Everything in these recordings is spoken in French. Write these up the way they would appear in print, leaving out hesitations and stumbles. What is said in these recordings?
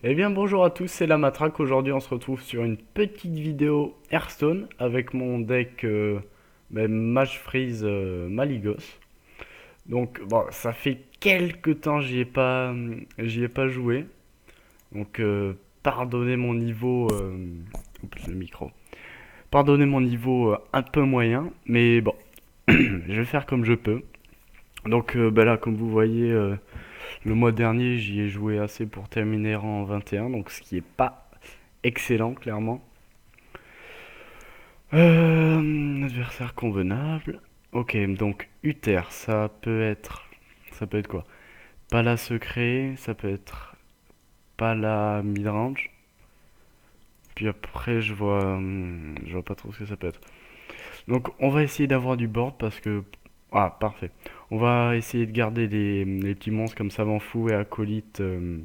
Eh bien bonjour à tous, c'est la Matraque. Aujourd'hui on se retrouve sur une petite vidéo Hearthstone avec mon deck Mage Freeze Malygos. Donc bon, ça fait quelques temps j'y ai pas joué. Donc pardonnez mon niveau oups, le micro. Pardonnez mon niveau un peu moyen, mais bon, je vais faire comme je peux. Donc là comme vous voyez le mois dernier, j'y ai joué assez pour terminer en 21, donc ce qui est pas excellent clairement. Adversaire convenable. Ok, donc Uther, ça peut être quoi? Pala secret, ça peut être Pala midrange. Puis après, je vois pas trop ce que ça peut être. Donc, on va essayer d'avoir du board parce que, ah, parfait. On va essayer de garder les petits monstres comme Savant Fou et acolyte de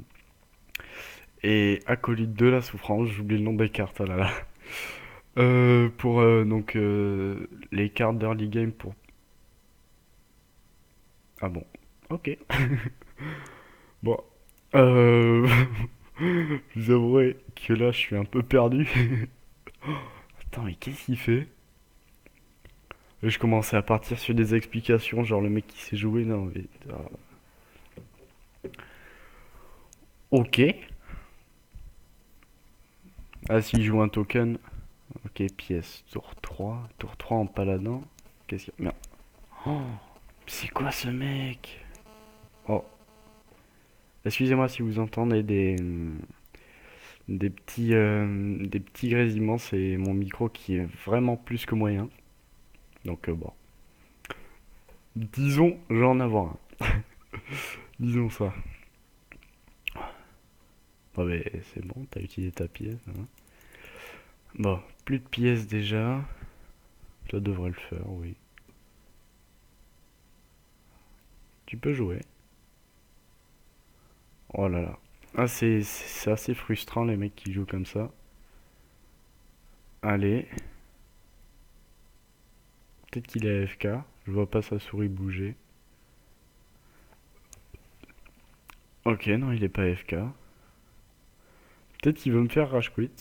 la souffrance. J'oublie le nom des cartes, oh là là. Pour donc les cartes d'early game pour. Ah bon, ok. Bon, euh... je vous avouerai que là je suis un peu perdu. Attends, mais qu'est-ce qu'il fait? Je commençais à partir sur des explications, genre le mec qui sait jouer, non mais. Ok. Ah, s'il joue un token. Ok, pièce. Tour 3 en paladin. Qu'est-ce qu'il y a? Merde. Oh, c'est quoi ce mec? Oh, excusez-moi si vous entendez des petits grésillements, c'est mon micro qui est vraiment plus que moyen. Donc bon, disons, je vais en avoir un. Disons ça. Bon, mais c'est bon, t'as utilisé ta pièce, hein. Bon, plus de pièces déjà. Ça devrait le faire, oui. Tu peux jouer. Oh là là. Ah, c'est assez frustrant les mecs qui jouent comme ça. Allez. Peut-être qu'il est AFK. Je vois pas sa souris bouger. Ok, non, il est pas AFK. Peut-être qu'il veut me faire rage quit.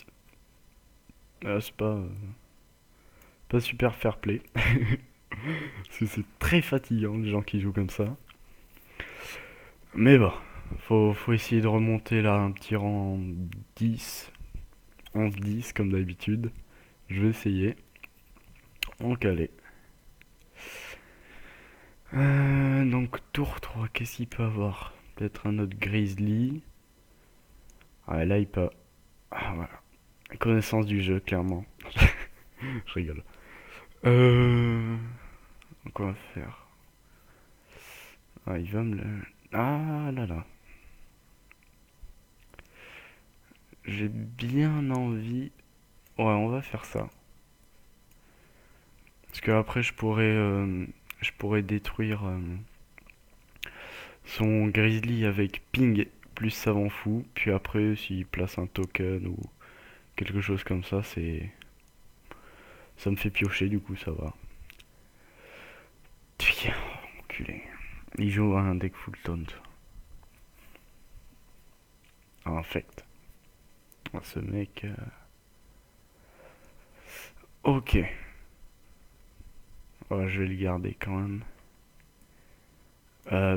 Ah, c'est pas super fair play. Parce que c'est très fatigant les gens qui jouent comme ça. Mais bon, faut essayer de remonter là un petit rang 10, 11-10 comme d'habitude. Je vais essayer. Donc allez. Donc tour 3, qu'est-ce qu'il peut avoir? Peut-être un autre Grizzly. Ah là il peut. Ah voilà. Connaissance du jeu, clairement. Je rigole. Donc on va faire. Ah il va me le. Ah là là. J'ai bien envie. Ouais, on va faire ça. Parce que après je pourrais détruire son Grizzly avec ping plus savant fou. Puis après, s'il place un token ou quelque chose comme ça, ça me fait piocher, du coup ça va. Tiens, enculé. Il joue un deck full taunt. Ah, infect. Ah, ce mec. Ok. Ouais, je vais le garder quand même.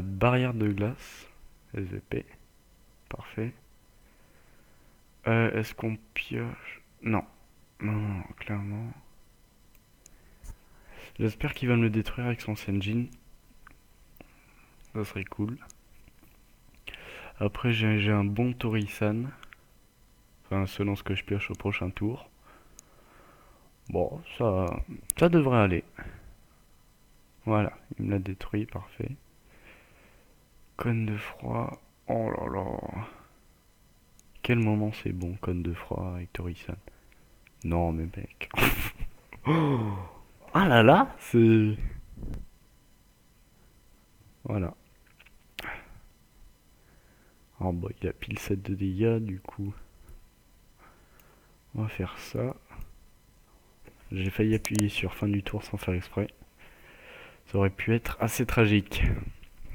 Barrière de glace. SVP. Parfait. Est-ce qu'on pioche? Non. Non, non, clairement. J'espère qu'il va me le détruire avec son Senjin. Ça serait cool. Après, j'ai un bon Torisan. Enfin, selon ce que je pioche au prochain tour. Bon, ça devrait aller. Voilà, il me l'a détruit, parfait. Cône de froid. Oh là là. Quel moment c'est bon, cône de froid avec Torisan. Non, mais mec. Oh, ah là là, c'est. Voilà. Oh bah, il a pile 7 de dégâts, du coup. On va faire ça. J'ai failli appuyer sur fin du tour sans faire exprès. Ça aurait pu être assez tragique.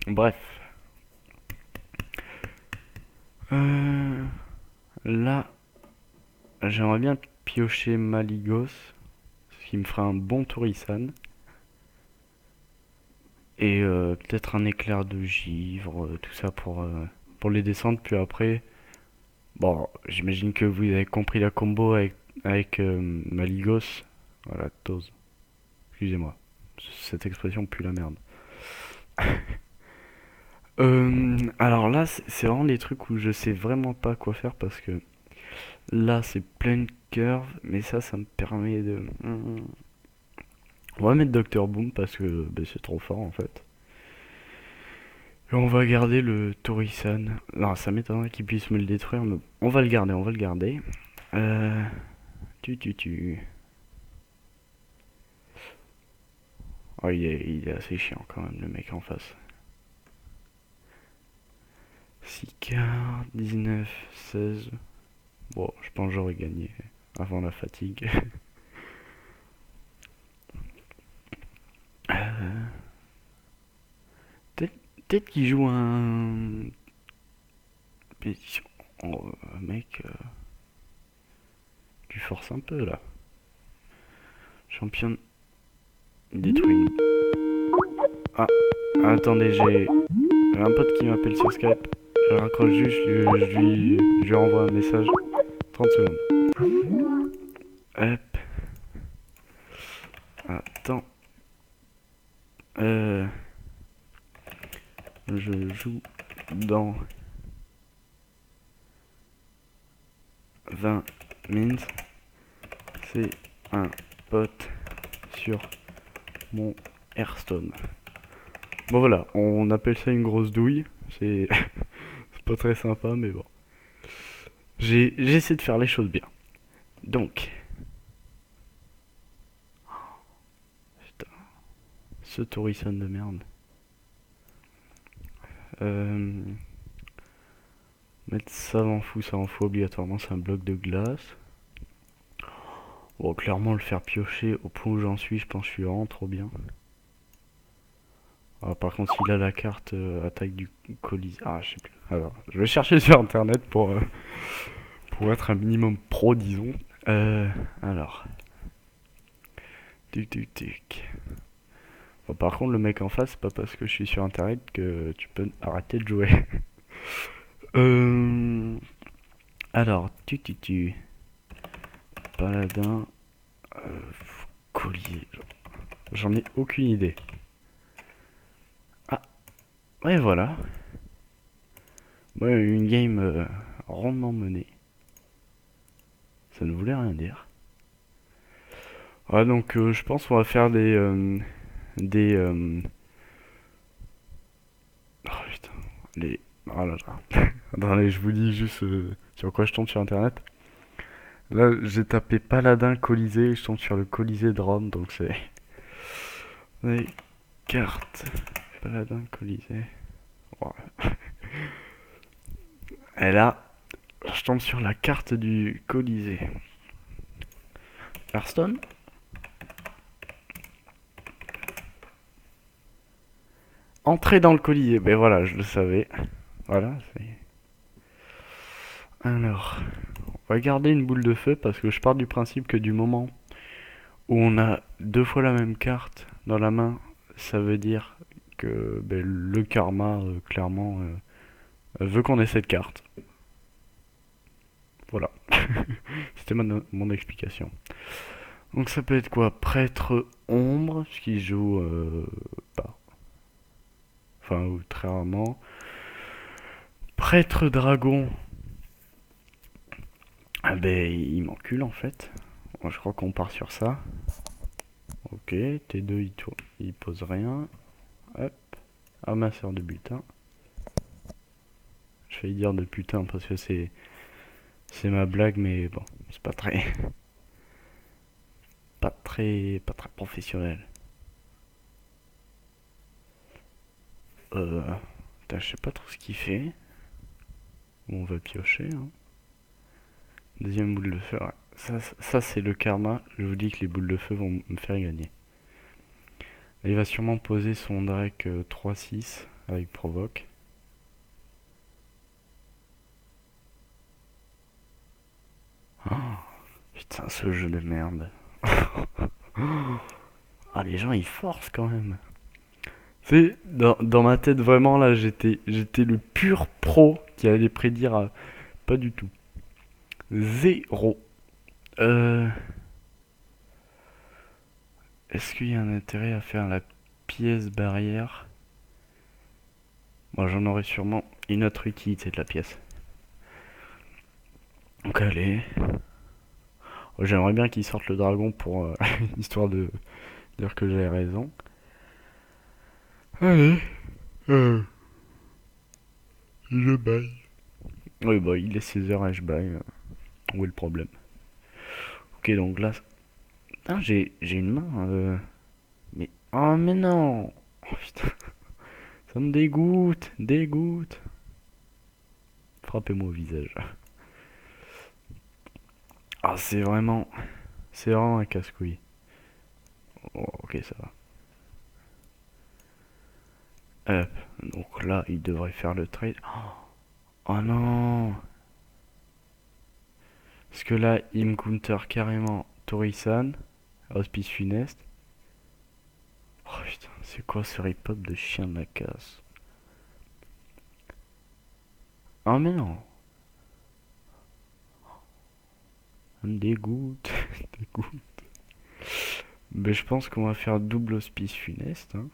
Bref. Euh... Là, j'aimerais bien piocher Maligos, ce qui me fera un bon Torisan. Et peut-être un éclair de givre, tout ça pour les descendre. Puis après, bon, j'imagine que vous avez compris la combo avec Maligos. Voilà, Tose. Excusez-moi. Cette expression pue la merde. Alors là, c'est vraiment les trucs où je sais vraiment pas quoi faire parce que là, c'est plein curve, mais ça me permet de. On va mettre Dr Boom parce que ben, c'est trop fort en fait. Et on va garder le Torisan. Non, ça m'étonnerait qu'il puisse me le détruire, mais on va le garder, on va le garder. Euh. Tu. Oh, il est assez chiant quand même, le mec en face. 6 quarts, 19, 16. Bon, je pense que j'aurais gagné avant la fatigue. Peut-être qu'il joue un. Oh, mec, tu forces un peu là. Champion détruit. Ah, attendez, j'ai un pote qui m'appelle sur Skype. Je raccroche juste, je lui renvoie un message. 30 secondes. Hop, attends. Euh, je joue dans 20 minutes. C'est un pote sur mon Hearthstone. Bon voilà, on appelle ça une grosse douille. C'est c'est pas très sympa, mais bon. J'essaie de faire les choses bien. Donc, putain, ce Torison de merde. Euh, Mettre ça en fou obligatoirement, c'est un bloc de glace. Bon, clairement, le faire piocher au point où j'en suis, je pense que je suis vraiment trop bien. Ah, par contre, s'il a la carte attaque du colis. Ah, je sais plus. Alors, je vais chercher sur internet pour être un minimum pro, disons. Alors. Tic. Bon, par contre, le mec en face, c'est pas parce que je suis sur internet que tu peux arrêter de jouer. euh. Alors, Paladin. Euh, Collier. J'en ai aucune idée. Ah, ouais, voilà. Ouais, une game rondement menée. Ça ne voulait rien dire. Ah, donc je pense qu'on va faire des oh putain, les. Oh là là. Attendez, je vous dis juste sur quoi je tombe sur internet. Là, j'ai tapé Paladin Colisée, je tombe sur le Colisée de Rome, donc c'est. Les cartes. Paladin Colisée. Ouais. Et là, je tombe sur la carte du Colisée. Hearthstone. Entrer dans le Colisée. Ben voilà, je le savais. Voilà, c'est. Alors, on va garder une boule de feu parce que je pars du principe que du moment où on a deux fois la même carte dans la main, ça veut dire que ben, le karma, clairement, veut qu'on ait cette carte. Voilà. C'était mon explication. Donc ça peut être quoi? Prêtre ombre, ce qui joue pas. Enfin, ou très rarement. Prêtre dragon. Ah ben, il m'encule en fait. Bon, je crois qu'on part sur ça. Ok, T2 il pose rien. Hop. Amasseur de butin. Je vais dire de putain parce que c'est ma blague, mais bon, c'est pas très professionnel. Putain, je sais pas trop ce qu'il fait. On va piocher. Hein. Deuxième boule de feu. Ouais. Ça c'est le karma. Je vous dis que les boules de feu vont me faire gagner. Là, il va sûrement poser son Drake 3-6 avec provoque. Putain, ce jeu de merde. Ah, les gens ils forcent quand même. Tu sais, dans ma tête, vraiment là, j'étais le pur pro qui allait prédire. Pas du tout. Zéro. Euh, Est-ce qu'il y a un intérêt à faire la pièce barrière? Moi, j'en aurais sûrement une autre utilité de la pièce. Donc, allez. Oh, j'aimerais bien qu'il sorte le dragon pour histoire de dire que j'avais raison. Allez. Euh, je baille. Oui, bah, il est 16h et je baille. Où est le problème? Ok, donc là. Putain, j'ai une main. Mais. Oh, mais non! Oh, putain, ça me dégoûte, dégoûte. Frappez-moi au visage. Ah, c'est vraiment. C'est vraiment un casse-couille. Oh, ok, ça va. Hop. Donc là, il devrait faire le trade. Oh non! Parce que là, il me counter carrément Torisan, Hospice Funeste. Oh putain, c'est quoi ce rip-hop de chien de la casse? Oh mais non! Ça me dégoûte, dégoûte. Mais je pense qu'on va faire double Hospice Funeste. Hein.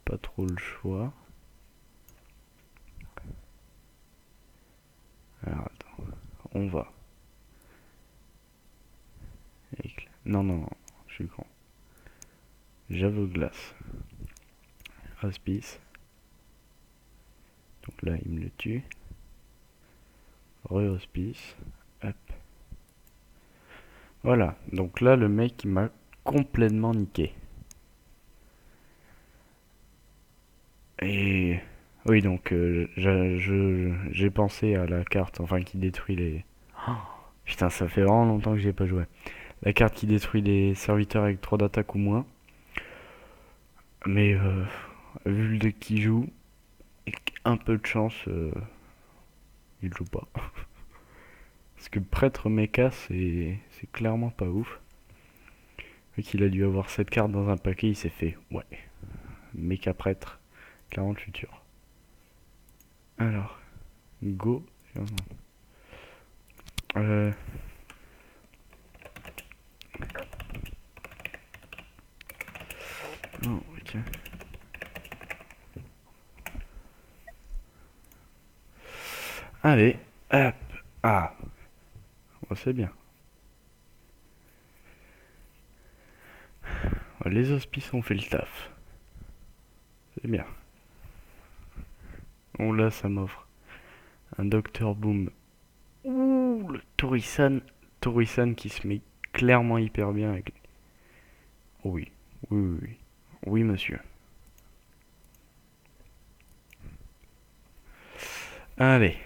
Pas trop le choix. Alors attends, on va. Non, non, non, je suis con. J'avoue glace. Hospice. Donc là, il me le tue. Re-hospice. Hop. Voilà. Donc là, le mec, il m'a complètement niqué. Et... Oui, donc j'ai pensé à la carte, enfin, qui détruit les... Oh, putain, ça fait vraiment longtemps que j'ai pas joué. La carte qui détruit les serviteurs avec 3 d'attaque ou moins. Mais vu le deck qui joue, et un peu de chance, il joue pas. Parce que prêtre mecha, c'est clairement pas ouf. Vu qu'il a dû avoir cette carte dans un paquet, il s'est fait, ouais, mecha prêtre, clairement le futur. Alors, go. Euh, oh, ok. Allez, hop. Ah, oh, c'est bien. Les hospices ont fait le taf. C'est bien. Oh là, ça m'offre un Docteur Boom. Ouh, le Torisan. Torisan qui se met clairement hyper bien avec... Oh oui, oui, oui, oui. Oui, monsieur. Allez.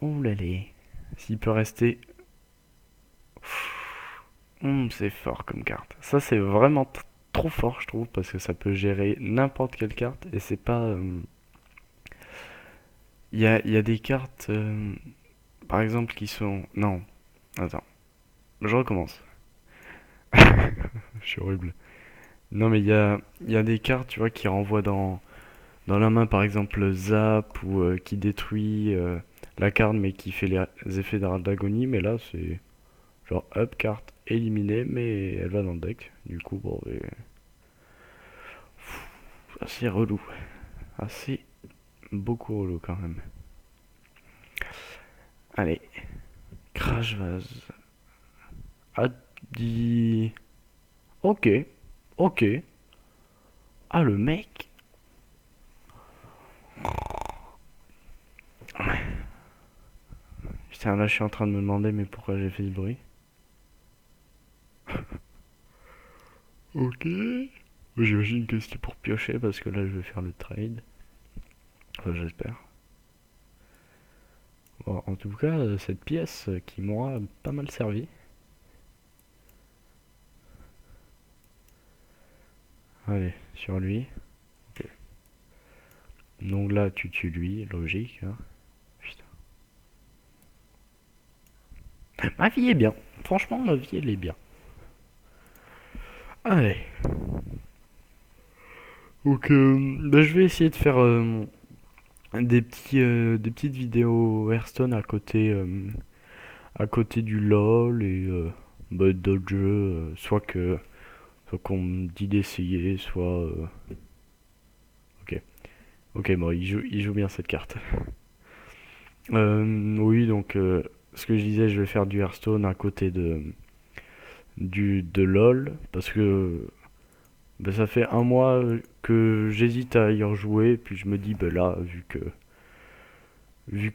Oh là là. S'il peut rester... c'est fort comme carte. Ça, c'est vraiment trop fort, je trouve, parce que ça peut gérer n'importe quelle carte et c'est pas... Il y a des cartes, par exemple, qui sont... Non, attends, je recommence. Je suis horrible. Non, mais il y a des cartes, tu vois, qui renvoient dans la main, par exemple, Zap, ou qui détruit la carte, mais qui fait les effets d'agonie. Mais là, c'est genre, up, carte éliminée, mais elle va dans le deck. Du coup, bon, assez relou. Assez beaucoup relou, quand même. Allez, Crash Vase. Adi... Ok, ok. Ah, le mec. Putain, là, je suis en train de me demander, mais pourquoi j'ai fait ce bruit. Ok. J'imagine que c'était pour piocher, parce que là, je vais faire le trade. Enfin, j'espère. Bon, en tout cas, cette pièce qui m'aura pas mal servi. Allez, sur lui. Ok. Donc là, tu tues lui, logique. Hein. Putain. Ma vie est bien. Franchement, ma vie, elle est bien. Allez. Donc, bah, je vais essayer de faire des petites vidéos Hearthstone à côté du LoL et bah, d'autres jeux, soit qu'on me dit d'essayer, soit. Ok, ok, bon, il joue bien cette carte. Oui, donc, ce que je disais, je vais faire du Hearthstone à côté de LoL parce que bah, ça fait un mois que j'hésite à y rejouer, puis je me dis, bah là, vu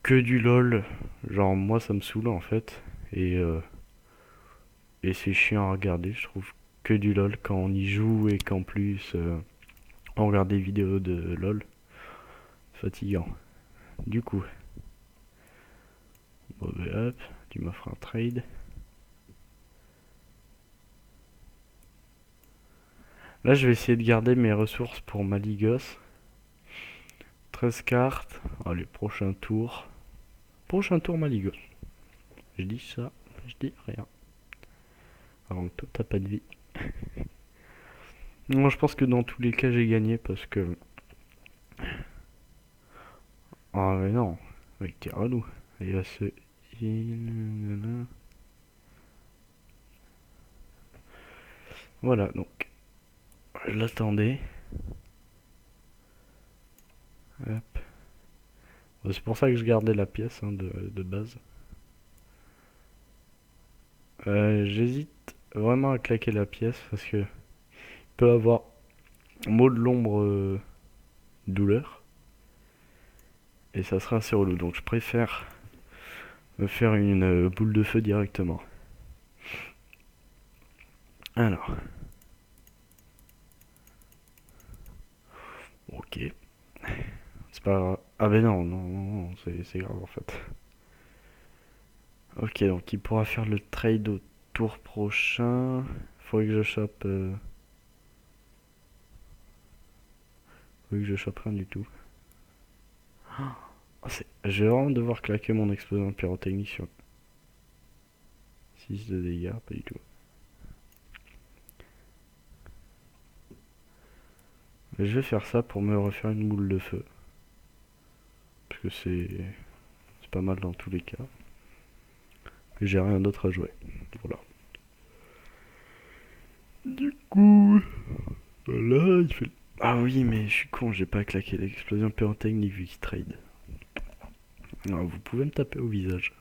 que du LoL, genre moi ça me saoule en fait, et, euh, et c'est chiant à regarder, je trouve que du LoL quand on y joue et qu'en plus on regarde des vidéos de LoL, c'est fatigant. Du coup, bon, bah, hop, tu m'offres un trade. Là je vais essayer de garder mes ressources pour Maligos. 13 cartes, allez, prochain tour. Prochain tour Maligos. Je dis ça, je dis rien. Alors que toi t'as pas de vie. Moi je pense que dans tous les cas j'ai gagné parce que... Ah mais non, avec t'es relou. Il va se... Voilà, donc je l'attendais. Hop. Bon, c'est pour ça que je gardais la pièce hein, de base. J'hésite vraiment à claquer la pièce parce que il peut avoir mot de l'ombre douleur. Et ça sera assez relou. Donc je préfère me faire une boule de feu directement. Alors, ok. C'est pas grave. Ah ben non, non, non, non, c'est grave en fait. Ok, donc il pourra faire le trade au tour prochain. Faudrait que je chope... Faudrait que je chope rien du tout. Oh, je vais vraiment devoir claquer mon explosion pyrotechnique sur 6 de dégâts, pas du tout. Mais je vais faire ça pour me refaire une boule de feu. Parce que c'est pas mal dans tous les cas. Et j'ai rien d'autre à jouer. Voilà. Du coup, voilà, il fait... Ah oui, mais je suis con, j'ai pas claqué l'explosion pyrotechnique vu qu'il trade. Alors, vous pouvez me taper au visage.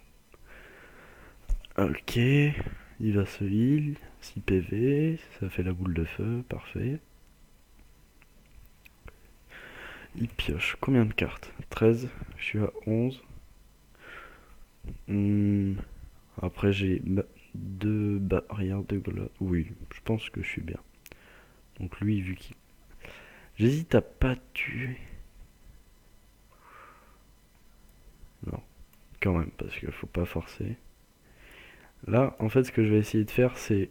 Ok, il va se heal, 6 PV, ça fait la boule de feu, parfait. Il pioche combien de cartes? 13, je suis à 11. Après j'ai deux barrières de globe. Oui, je pense que je suis bien. Donc lui, vu qu'il... J'hésite à pas tuer. Non, quand même, parce qu'il faut pas forcer. Là, en fait, ce que je vais essayer de faire, c'est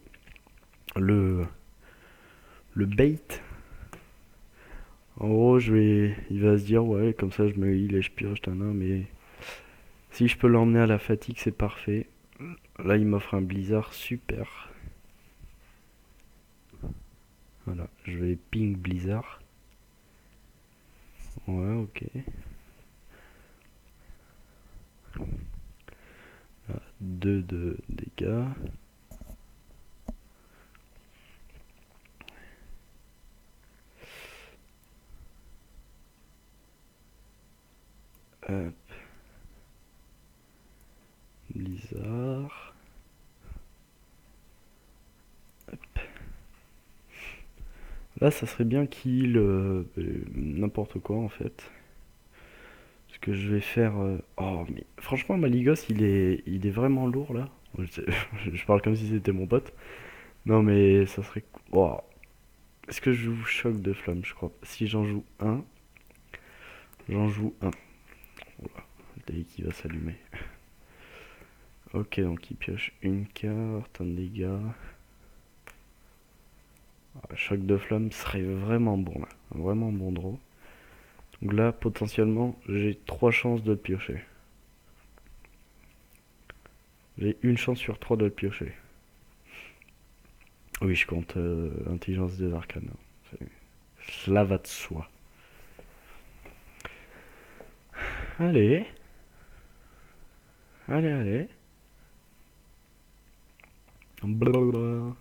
le, le bait. En gros, il va se dire, ouais, comme ça je me heal et je pioche, mais si je peux l'emmener à la fatigue, c'est parfait. Là, il m'offre un blizzard super. Voilà, je vais ping blizzard. Ouais, ok. Là, 2 de dégâts. Hop. Blizzard. Hop. Là, ça serait bien qu'il n'importe quoi en fait. Ce que je vais faire. Oh, mais franchement, Maligos, il est vraiment lourd là. Je parle comme si c'était mon pote. Non, mais ça serait. Oh. Est-ce que je joue choc de flamme? Je crois. Si j'en joue un, j'en joue un. Voilà. Dès qu'il va s'allumer. Ok, donc il pioche une carte, un dégât. Ah, choc de flamme serait vraiment bon là. Vraiment bon draw. Donc là, potentiellement, j'ai 3 chances de le piocher. J'ai une chance sur 3 de le piocher. Oui, je compte intelligence des arcanes. Cela va de soi. Allez, allez, allez. Blablabla.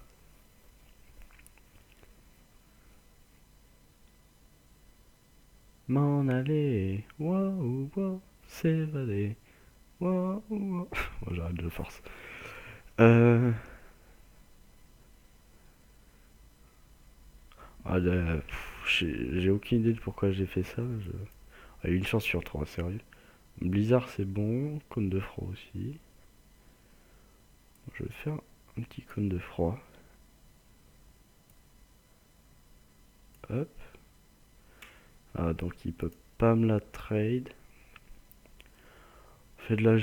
M'en aller, wow, wow, s'évader, wow, wow. Bon, j'arrête de force. Euh... j'ai aucune idée de pourquoi j'ai fait ça. Ah, une chance sur 3, sérieux. Blizzard c'est bon, cône de froid aussi. Je vais faire un petit cône de froid. Hop. Ah, donc il peut pas me la trade. En fait là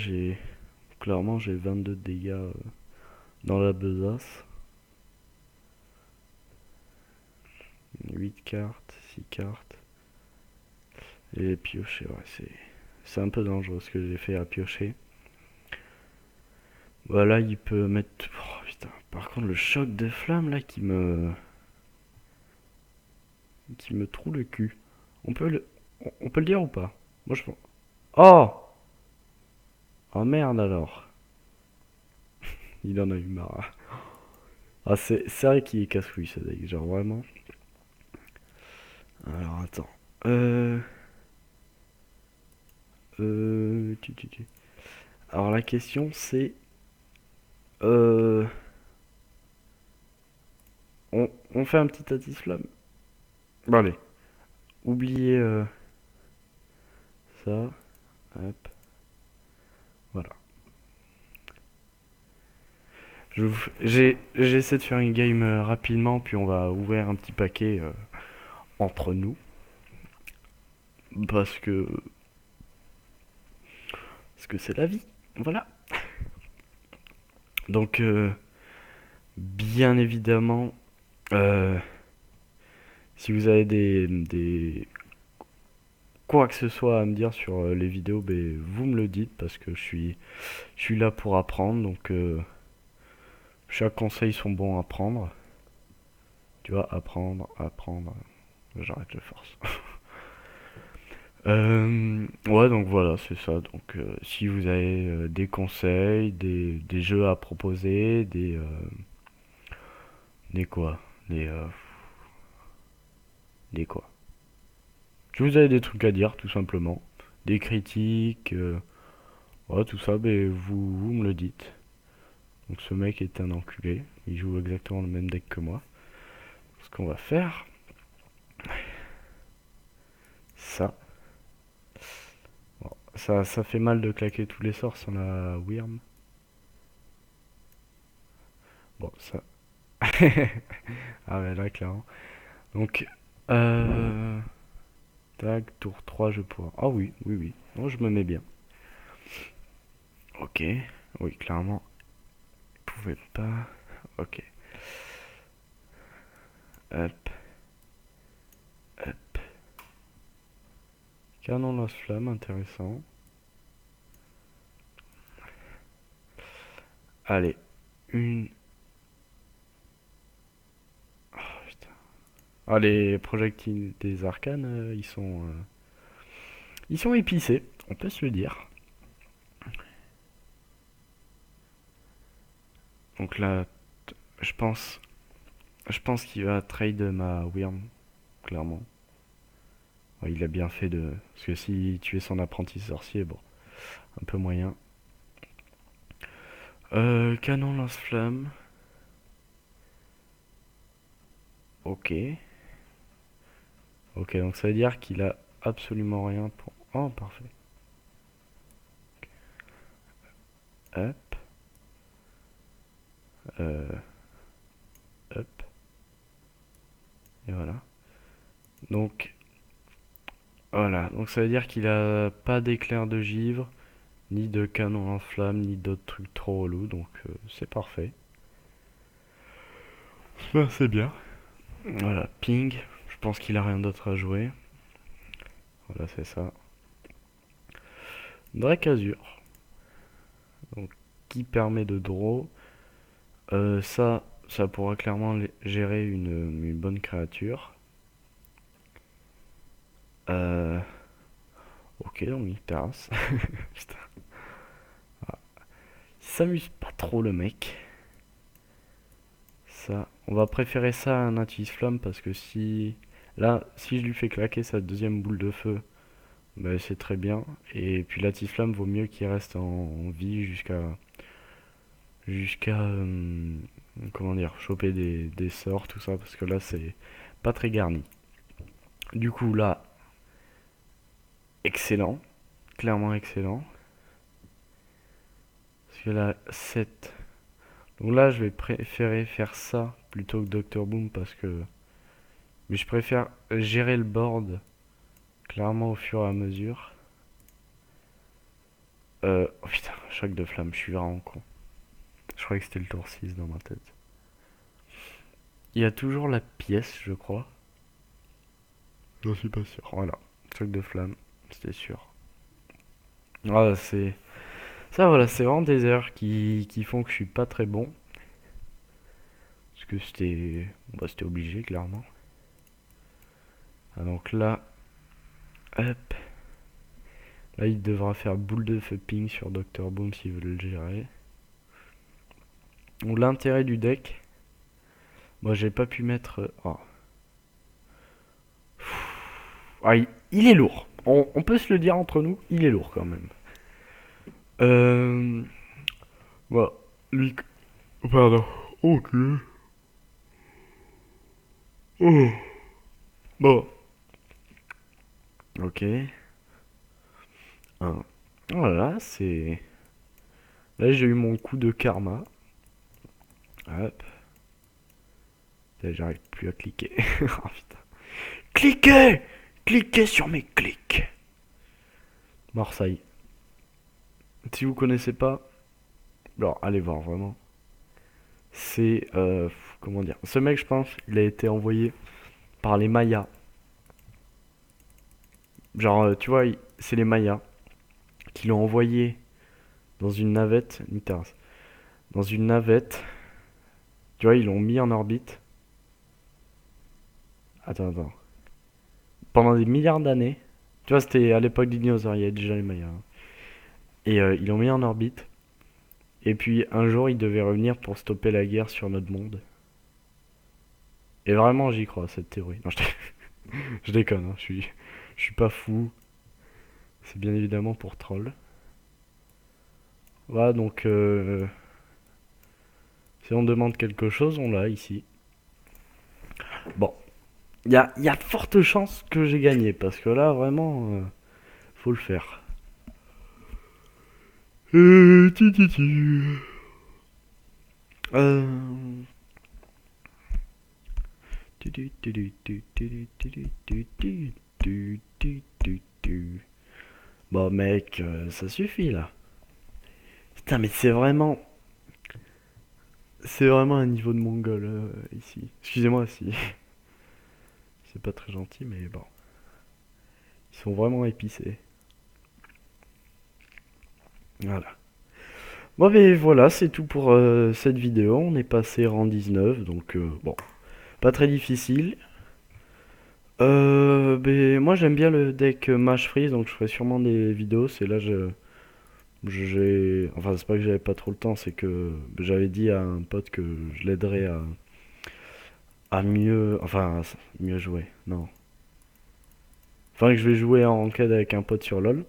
clairement j'ai 22 dégâts dans la besace. 8 cartes, 6 cartes. Et piocher, ouais, c'est un peu dangereux ce que j'ai fait à piocher. Voilà, il peut mettre... Oh, putain. Par contre, le choc de flamme là qui me troue le cul. On peut le dire ou pas? Moi je pense. Oh! Oh merde alors. Il en a eu marre. Ah, c'est vrai qu'il est casse-couille ce deck, genre vraiment. Alors attends. Euh. Alors la question c'est. Euh. On fait un petit Atis-Flamme. Bon allez. Oubliez ça. Hop. Voilà. J'essaie de faire une game rapidement, puis on va ouvrir un petit paquet entre nous. Parce que. Parce que c'est la vie. Voilà. Donc, bien évidemment, euh, si vous avez quoi que ce soit à me dire sur les vidéos, ben, vous me le dites parce que je suis là pour apprendre. Donc, chaque conseil sont bons à prendre. Tu vois, apprendre, apprendre. J'arrête de force. Ouais, donc voilà, c'est ça. Donc, si vous avez des conseils, des jeux à proposer, des quoi, des quoi. Si vous avez des trucs à dire, tout simplement, des critiques, ouais, tout ça, ben vous me le dites. Donc, ce mec est un enculé. Il joue exactement le même deck que moi. Ce qu'on va faire, ça. Bon, ça fait mal de claquer tous les sorts sans la Wyrm. Bon, ça. Ah ouais, là, clairement. Donc, euh, tac, tour 3 je pourrais. Ah oui, oui, oui. Non, je me mets bien. Ok. Oui, clairement. Je pouvais pas. Ok. Hop, hop. Canon lance-flamme, intéressant. Allez. Une. Oh, putain. Ah, les projectiles des arcanes, ils sont épicés, on peut se le dire. Donc là, je pense, je pense qu'il va trade ma Wyrm, clairement. Ouais, il a bien fait de... Parce que si tuait son apprenti sorcier, bon, un peu moyen. Canon lance-flamme. Ok. Ok, donc ça veut dire qu'il a absolument rien pour... Oh, parfait. Hop. Euh, hop. Et voilà. Donc, voilà. Donc ça veut dire qu'il a pas d'éclair de givre, ni de canon en flamme, ni d'autres trucs trop relous. Donc c'est parfait. Ben, c'est bien. Voilà, ping. Je pense qu'il a rien d'autre à jouer. Voilà, c'est ça. Drake Azur. Donc, qui permet de draw. Ça pourra clairement gérer une bonne créature. Ok, donc il terrasse. Putain. Ah. Il s'amuse pas trop le mec. Ça, on va préférer ça à un Natis Flamme parce que si... Là, si je lui fais claquer sa deuxième boule de feu, bah, c'est très bien. Et puis Natis Flamme vaut mieux qu'il reste en vie jusqu'à comment dire, choper des sorts, tout ça, parce que là c'est pas très garni. Du coup là, excellent, clairement excellent. Parce que là, 7. Donc là je vais préférer faire ça plutôt que Dr Boom parce que... Mais je préfère gérer le board clairement au fur et à mesure. Oh putain, choc de flamme, je suis vraiment con. Je croyais que c'était le tour 6 dans ma tête. Il y a toujours la pièce, je crois. J'en suis pas sûr. Voilà, choc de flamme, c'était sûr. Ah, c'est... Ça, voilà, c'est vraiment des erreurs qui font que je suis pas très bon. Parce que c'était... Bah, c'était obligé, clairement. Ah, donc là... Hop. Là, il devra faire boule de feu ping sur Dr Boom s'il veut le gérer. Donc l'intérêt du deck... Moi, j'ai pas pu mettre... Oh. Ah, il est lourd. On peut se le dire entre nous, il est lourd quand même. Voilà. Lui... Pardon. Ok. Oh. Bon. Ok. Ah. Voilà, c'est... Là, j'ai eu mon coup de karma. Hop. Là, j'arrive plus à cliquer. Oh, putain. Cliquez! Cliquez sur mes clics. Marseille. Si vous connaissez pas, alors allez voir vraiment. C'est... comment dire? Ce mec, je pense, il a été envoyé par les Mayas. Genre, tu vois, c'est les Mayas qui l'ont envoyé dans une navette, une terrasse, dans une navette. Tu vois, ils l'ont mis en orbite. Attends. Pendant des milliards d'années. Tu vois, c'était à l'époque des dinosaures, il y avait déjà les Mayas, hein. Et ils l'ont mis en orbite. Et puis un jour, il devait revenir pour stopper la guerre sur notre monde. Et vraiment, j'y crois, cette théorie. Non, je déconne, hein, je suis pas fou. C'est bien évidemment pour troll. Voilà, donc si on demande quelque chose, on l'a ici. Bon, y a de fortes chances que j'ai gagné, parce que là, vraiment, faut le faire. Euh... Bon mec, ça suffit là. Putain mais c'est vraiment un niveau de mongol ici. Excusez-moi si c'est pas très gentil mais bon. Ils sont vraiment épicés. Voilà. Bon mais voilà, c'est tout pour cette vidéo. On est passé rang 19 donc bon, pas très difficile. Ben, moi j'aime bien le deck Mage Freeze donc je ferai sûrement des vidéos. C'est là j'ai... Enfin, c'est pas que j'avais pas trop le temps, c'est que j'avais dit à un pote que je l'aiderais à mieux... Enfin, mieux jouer, non. Enfin, que je vais jouer en ranked avec un pote sur LoL.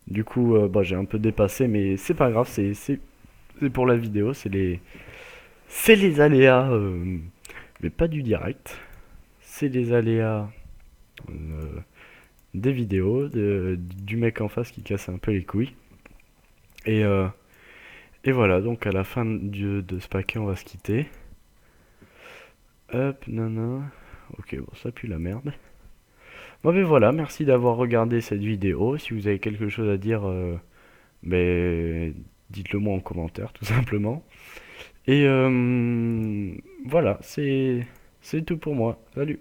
Du coup, bah, j'ai un peu dépassé, mais c'est pas grave, c'est pour la vidéo, c'est les aléas, mais pas du direct. C'est les aléas euh, des vidéos, du mec en face qui casse un peu les couilles. Et, euh, et voilà, donc à la fin de ce paquet, on va se quitter. Hop, nana. Ok, bon, ça pue la merde. Bon, ben voilà, merci d'avoir regardé cette vidéo. Si vous avez quelque chose à dire, ben, dites-le moi en commentaire, tout simplement. Et voilà, c'est tout pour moi. Salut!